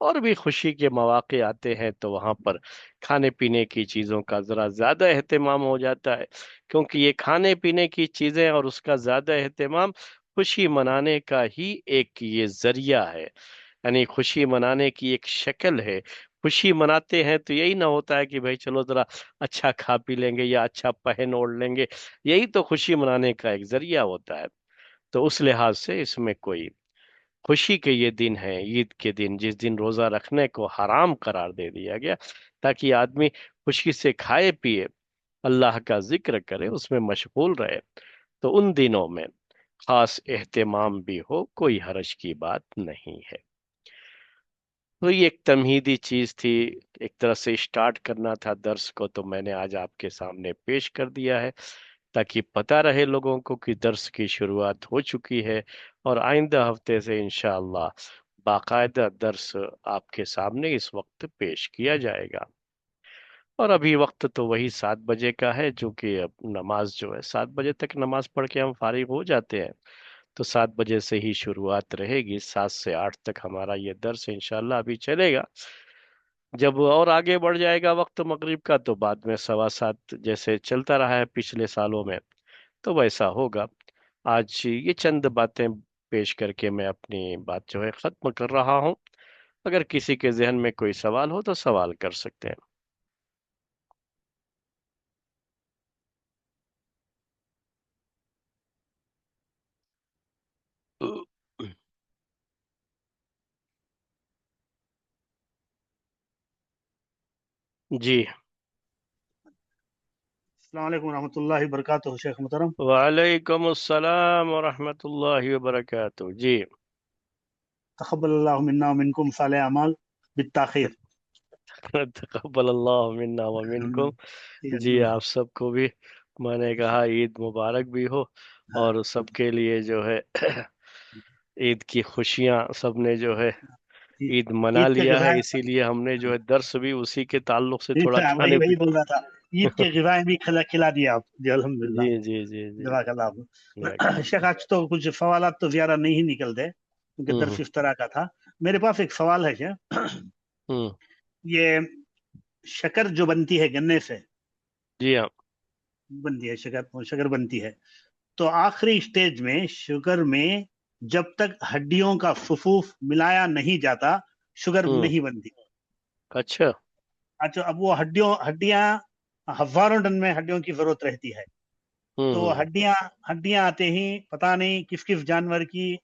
اور بھی خوشی کے مواقع آتے ہیں تو وہاں پر کھانے پینے کی چیزوں کا ذرا زیادہ اہتمام ہو جاتا ہے، کیونکہ یہ کھانے پینے کی چیزیں اور اس کا زیادہ اہتمام خوشی منانے کا ہی ایک یہ ذریعہ ہے، یعنی خوشی منانے کی ایک شکل ہے. خوشی مناتے ہیں تو یہی نہ ہوتا ہے کہ بھائی چلو ذرا اچھا کھا پی لیں گے یا اچھا پہن اوڑھ لیں گے، یہی تو خوشی منانے کا ایک ذریعہ ہوتا ہے. تو اس لحاظ سے اس میں کوئی خوشی کے یہ دن ہے، عید کے دن جس دن روزہ رکھنے کو حرام قرار دے دیا گیا تاکہ آدمی خوشی سے کھائے پیے، اللہ کا ذکر کرے، اس میں مشغول رہے، تو ان دنوں میں خاص اہتمام بھی ہو، کوئی حرج کی بات نہیں ہے. تو یہ ایک تمہیدی چیز تھی، ایک طرح سے اسٹارٹ کرنا تھا درس کو، تو میں نے آج آپ کے سامنے پیش کر دیا ہے تاکہ پتہ رہے لوگوں کو کہ درس کی شروعات ہو چکی ہے، اور آئندہ ہفتے سے انشاءاللہ باقاعدہ درس آپ کے سامنے اس وقت پیش کیا جائے گا. اور ابھی وقت تو وہی 7 بجے کا ہے، جو کہ اب نماز جو ہے 7 بجے تک نماز پڑھ کے ہم فارغ ہو جاتے ہیں، تو 7 بجے سے ہی شروعات رہے گی، 7 سے 8 تک ہمارا یہ درس انشاءاللہ ابھی چلے گا. جب اور آگے بڑھ جائے گا وقت مغرب کا تو بعد میں 7:15 جیسے چلتا رہا ہے پچھلے سالوں میں تو ویسا ہوگا. آج یہ چند باتیں پیش کر کے میں اپنی بات جو ہے ختم کر رہا ہوں. اگر کسی کے ذہن میں کوئی سوال ہو تو سوال کر سکتے ہیں. جی. السلام علیکم ورحمۃ اللہ وبرکاتہ شیخ محترم. وعلیکم السلام ورحمۃ اللہ وبرکاتہ. جی. تقبل اللہ منا ومنکم صالح اعمال بالتاخیر. تقبل اللہ منا ومنکم. جی آپ سب کو بھی میں نے کہا عید مبارک بھی ہو، اور سب کے لیے جو ہے عید کی خوشیاں سب نے جو ہے عید منا عید کے لیا ہے، غذائیں اسی لیے ہم نے جو ہے درس بھی اسی کے تعلق سے تھوڑا وہی کھانے وہی بول رہا تھا، عید کے غذائیں بھی کھلا دیا آپ جی، الحمدللہ. جی جی جی جی. جزاک اللہ. جزاک اللہ. شیخ آج تو کچھ سوالات تو زیادہ نہیں نکلتے کیونکہ درس اس طرح کا تھا. میرے پاس ایک سوال ہے شیخ. ہوں. یہ شکر جو بنتی ہے گنے سے جی ہاں. بنتی ہے، شکر بنتی ہے، تو آخری سٹیج میں شوگر میں جب تک ہڈیوں کا صفوف ملایا نہیں جاتا شوگر نہیں بنتی. اچھا. اچھا، اب وہ ہڈیاں ہزاروں ٹن میں ہڈیوں کی ضرورت رہتی ہے، تو ہڈیاں آتے ہی پتہ نہیں کس کس جانور کی،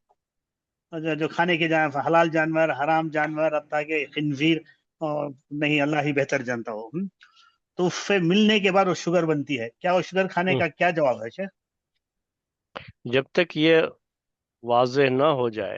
جو کھانے کے جانور، حلال جانور، حرام جانور، حتیٰ کہ خنزیر، نہیں اللہ ہی بہتر جانتا ہو. تو اس سے ملنے کے بعد وہ شوگر بنتی ہے. کیا وہ شوگر کھانے کا کیا جواب ہے شیخ؟ جب تک یہ واضح نہ ہو جائے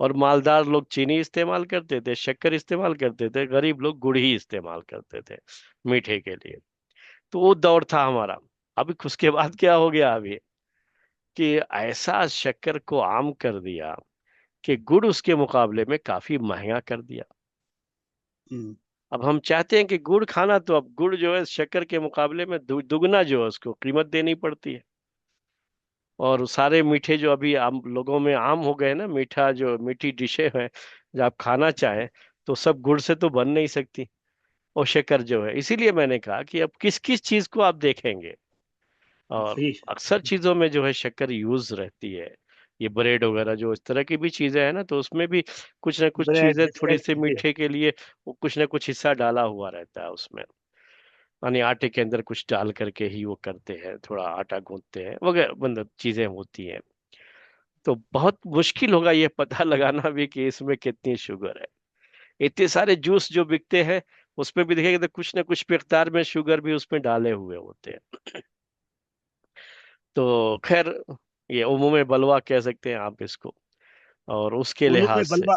اور مالدار لوگ چینی استعمال کرتے تھے، شکر استعمال کرتے تھے، غریب لوگ گڑ ہی استعمال کرتے تھے میٹھے کے لیے. تو وہ دور تھا ہمارا. اب اس کے بعد کیا ہو گیا ابھی کہ ایسا شکر کو عام کر دیا کہ گڑ اس کے مقابلے میں کافی مہنگا کر دیا. ہم، اب ہم چاہتے ہیں کہ گڑ کھانا، تو اب گڑ جو ہے شکر کے مقابلے میں دگنا جو ہے اس کو قیمت دینی پڑتی ہے. اور سارے میٹھے جو ابھی عام لوگوں میں عام ہو گئے نا، میٹھا جو میٹھی ڈشیں ہیں جو آپ کھانا چاہیں، تو سب گڑ سے تو بن نہیں سکتی. اور شکر جو ہے، اسی لیے میں نے کہا کہ اب کس کس چیز کو آپ دیکھیں گے. اور صحیح. اکثر چیزوں میں جو ہے شکر یوز رہتی ہے. یہ بریڈ وغیرہ جو اس طرح کی بھی چیزیں ہیں نا، تو اس میں بھی کچھ نہ کچھ بریڈ چیزیں تھوڑی بسکٹ سی جی. میٹھے کے لیے وہ کچھ نہ کچھ حصہ ڈالا ہوا رہتا ہے اس میں. یعنی آٹے کے اندر کچھ ڈال کر کے ہی وہ کرتے ہیں، تھوڑا آٹا گوندتے ہیں وغیرہ، مطلب چیزیں ہوتی ہیں. تو بہت مشکل ہوگا یہ پتہ لگانا بھی کہ اس میں کتنی شوگر ہے. اتنے سارے جوس جو بکتے ہیں اس میں بھی دیکھیں گے تو کچھ نہ کچھ مقدار میں شوگر بھی اس میں ڈالے ہوئے ہوتے ہیں. تو خیر، یہ عموم بلوا کہہ سکتے ہیں آپ اس کو. اور اس کے علوم لحاظ سے بلوا،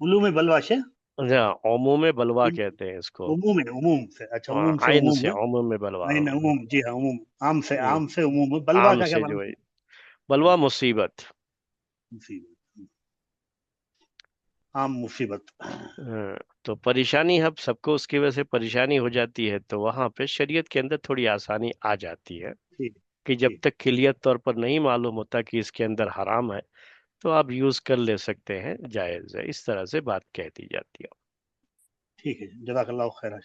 علوم بلوا سے عموم بلوا کہتے ہیں اس کو. عموم ہے، عموم سے. اچھا، عموم سے عین عموم سے ہے. عموم بلوا. عین عموم، جی ہاں، عموم. عام سے، ہم، عام سے عموم. بلوا عام کا کیا سے جو ہے معنی بلوا ہے؟ مصیبت. مصیبت، عام مصیبت. ہاں، تو پریشانی اب سب کو اس کی وجہ سے پریشانی ہو جاتی ہے، تو وہاں پہ شریعت کے اندر تھوڑی آسانی آ جاتی ہے ٹھیک کہ جب ٹھیک تک کلیت طور پر نہیں معلوم ہوتا کہ اس کے اندر حرام ہے، تو آپ یوز کر لے سکتے ہیں، جائز ہے. اس طرح سے بات کہہ دی جاتی ٹھیک ہے. جزاک اللہ خیر. ہے.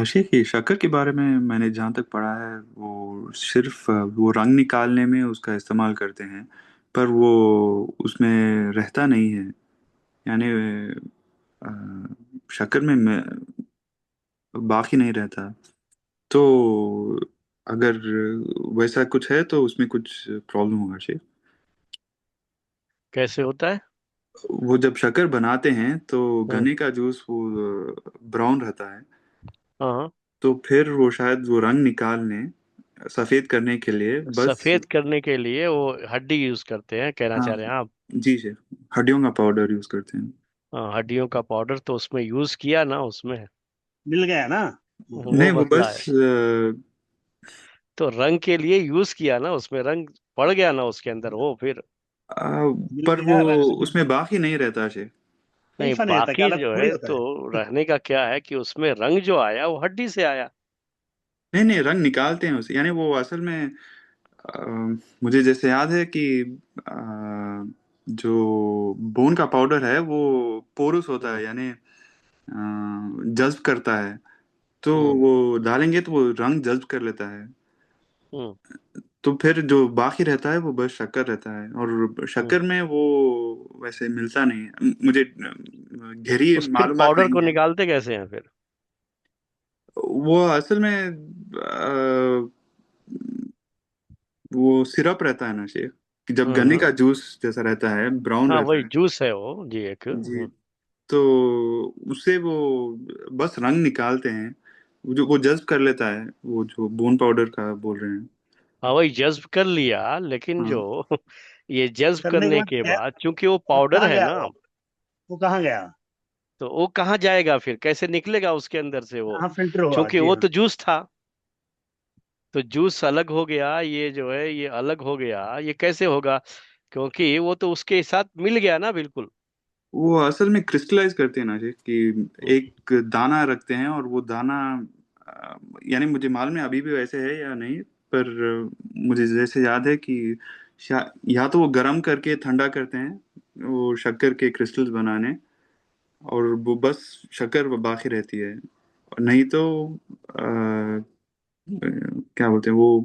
شیخ، یہ شکر کے بارے میں نے جہاں تک پڑھا ہے، وہ صرف وہ رنگ نکالنے میں اس کا استعمال کرتے ہیں، پر وہ اس میں رہتا نہیں ہے. یعنی آ، شکر میں باقی نہیں رہتا. تو اگر ویسا کچھ ہے تو اس میں کچھ پرابلم ہوگا شیخ. کیسے ہوتا ہے؟ وہ جب شکر بناتے ہیں تو ہاں گنے کا جوس وہ براؤن رہتا ہے، ہاں. تو پھر وہ شاید وہ رنگ نکالنے سفید کرنے کے لیے بس. سفید کرنے کے لیے وہ ہڈی یوز کرتے ہیں، کہنا ہاں چاہ رہے ہیں آپ؟ جی شیخ، ہڈیوں کا پاؤڈر یوز کرتے ہیں. ہاں، ہڈیوں کا پاؤڈر تو اس میں یوز کیا نا، اس میں مل گیا نا. وہ نہیں، وہ مسئلہ بس ہے. تو رنگ کے لیے یوز کیا نا، اس میں رنگ پڑ گیا نا اس کے اندر، وہ پھر مل پر وہ گیا اس میں باقی نہیں رہتا شیخ. نہیں. کیسا نہیں رہتا؟ کیا باقی الگ جو تھوڑی ہے ہوتا تو ہے. رہنے کا کیا ہے کہ اس میں رنگ جو آیا وہ ہڈی سے آیا. نہیں نہیں، رنگ نکالتے ہیں اسے. یعنی وہ اصل میں آ، مجھے جیسے یاد ہے کہ آ، جو بون کا پاؤڈر ہے وہ پورس ہوتا ہوں ہے، یعنی جذب کرتا ہے. تو ہوں وہ ڈالیں گے تو وہ رنگ جذب کر لیتا ہے. ہوں تو پھر جو باقی رہتا ہے وہ بس شکر رہتا ہے. اور ہوں. شکر میں وہ ویسے ملتا نہیں ہے. مجھے گہری اس پھر معلومات پاؤڈر کو نہیں ہے. نکالتے کیسے ہیں پھر؟ وہ اصل میں وہ سرپ رہتا ہے نا شیخ، کہ جب گنے ہوں. کا جوس جیسا رہتا ہے، براؤن ہاں، رہتا وہی ہے. جوس ہے وہ جی، ایک جی. تو اس سے وہ بس رنگ نکالتے ہیں، وہ جذب کر لیتا ہے، وہ جو بون پاؤڈر کا بول رہے ہیں. ہاں، وہی جذب کر لیا، لیکن ہاں. جو یہ جذب کرنے کے کرنے بعد کے کیا؟ بعد چونکہ وہ اب پاؤڈر کہاں ہے گیا نا، وہ کہاں گیا؟ تو وہ کہاں جائے گا پھر؟ کیسے نکلے گا اس کے اندر سے وہ؟ کہاں فلٹر ہوا؟ چونکہ جی وہ ہاں. تو جوس تھا، تو جوس الگ ہو گیا، یہ جو ہے یہ الگ ہو گیا، یہ کیسے ہوگا؟ کیونکہ وہ تو اس کے ساتھ مل گیا نا بالکل. وہ اصل میں کرسٹلائز کرتے ہیں نا شیخ، کہ ہوں ایک دانہ رکھتے ہیں، اور وہ دانہ یعنی مجھے معلوم ہے ابھی بھی ویسے ہے یا نہیں، پر مجھے جیسے یاد ہے کہ یا تو وہ گرم کر کے ٹھنڈا کرتے ہیں وہ شکر کے کرسٹلز بنانے، اور وہ بس شکر باقی رہتی ہے. نہیں تو کیا بولتے ہیں وہ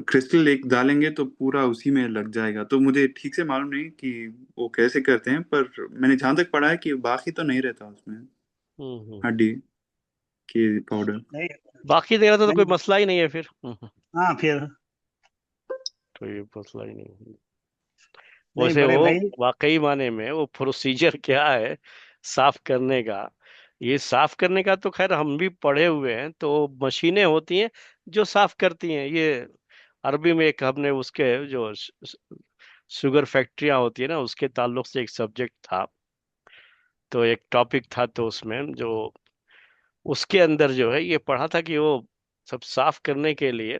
کرسٹل ایک ڈالیں گے تو پورا اسی میں لگ جائے گا. تو مجھے ٹھیک سے معلوم نہیں کہ وہ کیسے کرتے ہیں، پر میں نے جہاں تک پڑھا ہے کہ باقی تو نہیں رہتا اس میں ہوں. ہڈی کی پاؤڈر. نہیں باقی دے رہا تھا تو کوئی نہیں. مسئلہ ہی نہیں ہے پھر. ہاں پھر کوئی مسئلہ ہی نہیں. نہیں ویسے بڑے وہ بھائی. واقعی معنی میں وہ پروسیجر کیا ہے صاف کرنے کا، یہ صاف کرنے کا تو خیر ہم بھی پڑھے ہوئے ہیں، تو مشینیں ہوتی ہیں جو صاف کرتی ہیں. یہ عربی میں ایک ہم نے اس کے جو شوگر فیکٹریاں ہوتی ہیں نا، اس کے تعلق سے ایک سبجیکٹ تھا، تو ایک ٹاپک تھا، تو اس میں جو اس کے اندر جو ہے یہ پڑھا تھا کہ وہ سب صاف کرنے کے لیے،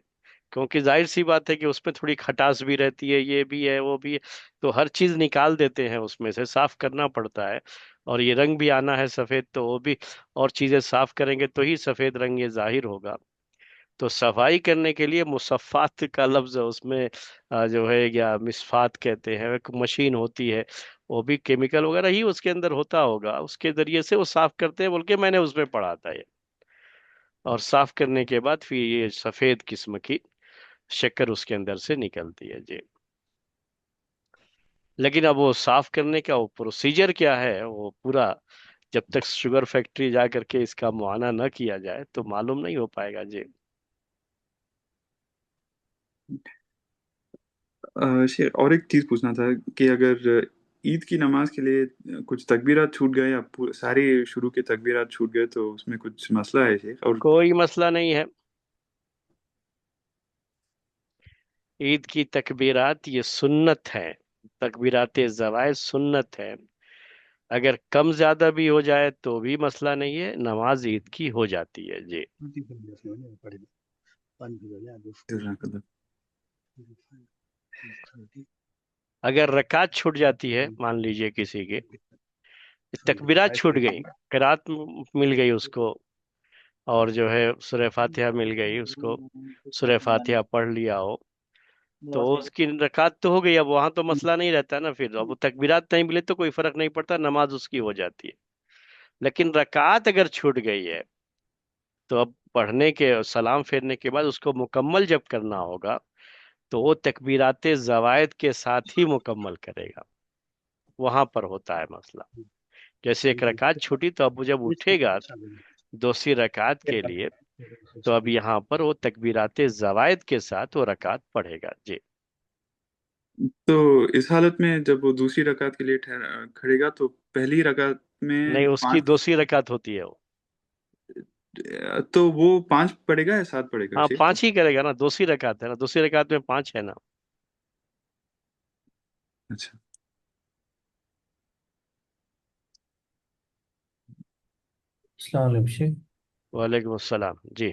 کیونکہ ظاہر سی بات ہے کہ اس میں تھوڑی کھٹاس بھی رہتی ہے، یہ بھی ہے وہ بھی ہے، تو ہر چیز نکال دیتے ہیں اس میں سے، صاف کرنا پڑتا ہے. اور یہ رنگ بھی آنا ہے سفید، تو وہ بھی اور چیزیں صاف کریں گے تو ہی سفید رنگ یہ ظاہر ہوگا. تو صفائی کرنے کے لیے مصفات کا لفظ ہے اس میں، جو ہے یا مصفات کہتے ہیں، ایک مشین ہوتی ہے، وہ بھی کیمیکل وغیرہ ہی اس کے اندر ہوتا ہوگا، اس کے ذریعے سے وہ صاف کرتے ہیں، بلکہ میں نے اس میں پڑھا تھا یہ. اور صاف کرنے کے بعد پھر یہ سفید قسم کی شکر اس کے اندر سے نکلتی ہے جی. لیکن اب وہ صاف کرنے کا وہ پروسیجر کیا ہے، وہ پورا جب تک شوگر فیکٹری جا کر کے اس کا معائنہ نہ کیا جائے تو معلوم نہیں ہو پائے گا جی. شیخ، اور ایک چیز پوچھنا تھا کہ اگر عید کی نماز کے لیے کچھ تکبیرات چھوٹ گئے یا ساری شروع کے تکبیرات چھوٹ گئے تو اس میں کچھ مسئلہ ہے شیخ؟ اور کوئی مسئلہ نہیں ہے. عید کی تکبیرات یہ سنت ہے، تکبیرات زوائد سنت ہے. اگر کم زیادہ بھی ہو جائے تو بھی مسئلہ نہیں ہے، نماز عید کی ہو جاتی ہے جی. جزاک اللہ. اگر رکعت چھوٹ جاتی ہے، مان لیجئے کسی کے تکبیرات چھوٹ گئی، قرات مل گئی اس کو، اور جو ہے سورہ فاتحہ مل گئی اس کو، سورہ فاتحہ پڑھ لیا ہو، تو اس کی رکعت تو ہو گئی. اب وہاں تو مسئلہ نہیں رہتا نا، پھر اب وہ تکبیرات نہیں ملے تو کوئی فرق نہیں پڑتا، نماز اس کی ہو جاتی ہے. لیکن رکعت اگر چھوٹ گئی ہے تو اب پڑھنے کے سلام پھیرنے کے بعد اس کو مکمل جب کرنا ہوگا تو وہ تکبیرات زوائد کے ساتھ ہی مکمل کرے گا. وہاں پر ہوتا ہے مسئلہ. جیسے ایک رکعت چھوٹی تو اب وہ جب اٹھے گا دوسری رکعت کے لیے، تو اب یہاں پر وہ تکبیرات زوائد کے ساتھ وہ رکعت پڑھے گا جی. تو اس حالت میں جب وہ دوسری رکعت کے لیے کھڑے گا تو پہلی رکعت میں نہیں، اس کی 5، دوسری رکعت ہوتی ہے وہ. تو وہ 5 پڑھے گا یا 7 پڑھے گا ہاں، شیخ؟ 5 ہی کرے گا نا، دوسری رکعت ہے نا، دوسری رکعت میں 5 ہے نا. اچھا. السلام علیکم شیخ. وعلیکم السلام جی.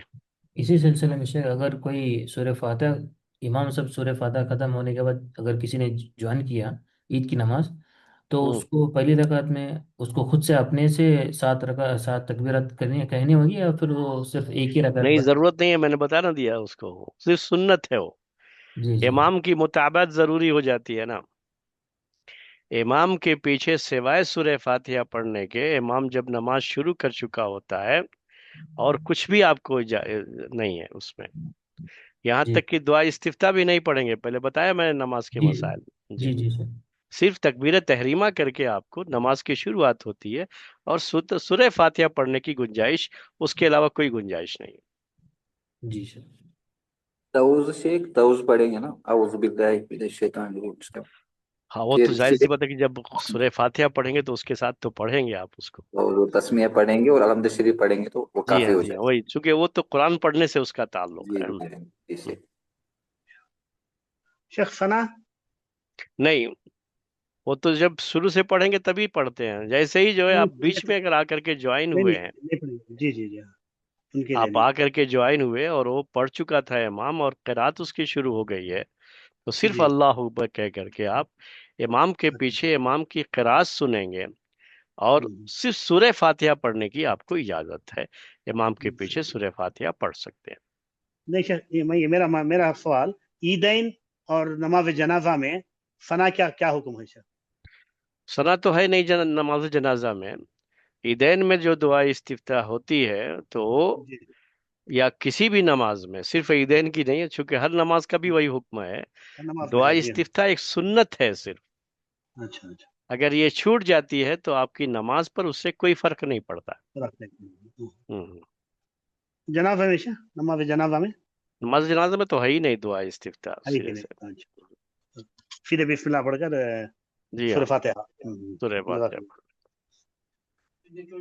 اسی سلسلے میں شیخ، اگر کوئی سورہ فاتحہ، امام سب سورہ فاتحہ ختم ہونے کے بعد اگر کسی نے جوائن کیا عید کی نماز، تو ہوں اس کو پہلی رکعت میں اس کو خود سے اپنے سے 7 تکبیرات کہنی ہوگی، یا پھر وہ صرف ایک ہی رکعت نہیں، بس؟ ضرورت نہیں ہے، میں نے بتا نہ دیا اس کو، صرف سنت ہے وہ. جی جی امام کی متابعت ضروری ہو جاتی ہے نا. امام کے پیچھے سوائے سورہ فاتحہ پڑھنے کے، امام جب نماز شروع کر چکا ہوتا ہے اور کچھ بھی آپ کو نہیں ہے اس میں، یہاں جی تک کہ دعا استفتاح بھی نہیں پڑھیں گے. پہلے بتایا میں نے نماز کے جی مسائل جی. جی جی سر. صرف تکبیر تحریمہ کر کے آپ کو نماز کی شروعات ہوتی ہے، اور سورہ فاتحہ پڑھنے کی گنجائش، اس کے علاوہ کوئی گنجائش نہیں. جی سر. تعوذ شیخ، تعوذ پڑھیں گے نا، اعوذ باللہ من الشیطان الرجیم. ہاں، وہ تو پھر ظاہر سی بات ہے کہ جب سورہ فاتحہ پڑھیں گے تو اس کے ساتھ تو پڑھیں گے آپ اس کو. اور وہ تسمیہ پڑھیں گے اور الحمد شریف پڑھیں گے تو وہ جی کافی ہاں ہو جی ہاں، جائے وہی، چونکہ وہ تو قرآن پڑھنے سے اس کا گا. تعلق جی ہے. جی جی شیخ. شیخ ثنا نہیں، وہ تو جب شروع سے پڑھیں گے تبھی پڑھتے ہیں. جیسے ہی جو ہے آپ بیچ میں اگر آ کر کے جوائن ہوئے ہیں، نہیں پڑھیں گے. جی جی جی ہاں، ان کے لیے آپ نہیں. آ کر کے جوائن ہوئے اور وہ پڑھ چکا تھا امام اور قرات اس کی شروع ہو گئی ہے، تو صرف جی اللہ اکبر کہہ کر کے آپ امام کے پیچھے امام کی قرات سنیں گے، اور صرف سورہ فاتحہ پڑھنے کی آپ کو اجازت ہے. امام کے پیچھے سورہ فاتحہ پڑھ سکتے ہیں. نہیں شیخ، یہ میرا سوال، عیدین اور نماز جنازہ میں ثنا کیا حکم ہے شیخ؟ سنا تو ہے نہیں نماز جنازہ میں. عیدین میں جو دعا استفتاح ہوتی ہے تو جی یا کسی بھی نماز میں، صرف عیدین کی نہیں ہے، چونکہ ہر نماز کا بھی وہی حکم ہے. نماز میں دعا ہے. جی ہاں. استفتاح ایک سنت ہے صرف. اچھا اچھا. اگر یہ چھوٹ جاتی ہے تو آپ کی نماز پر اس سے کوئی فرق نہیں پڑتا. ہوں. جنازہ میں شیخ، نماز جنازہ میں نماز جنازہ میں تو ہے ہی نہیں دعا استفتاح ابھی سرے کہ سے. نہیں. اچھا، سیدھے بسم اللہ پڑھ کر جی سورہ ہاں، فاتحہ. سورہ جزاک فاتحہ. اللہ.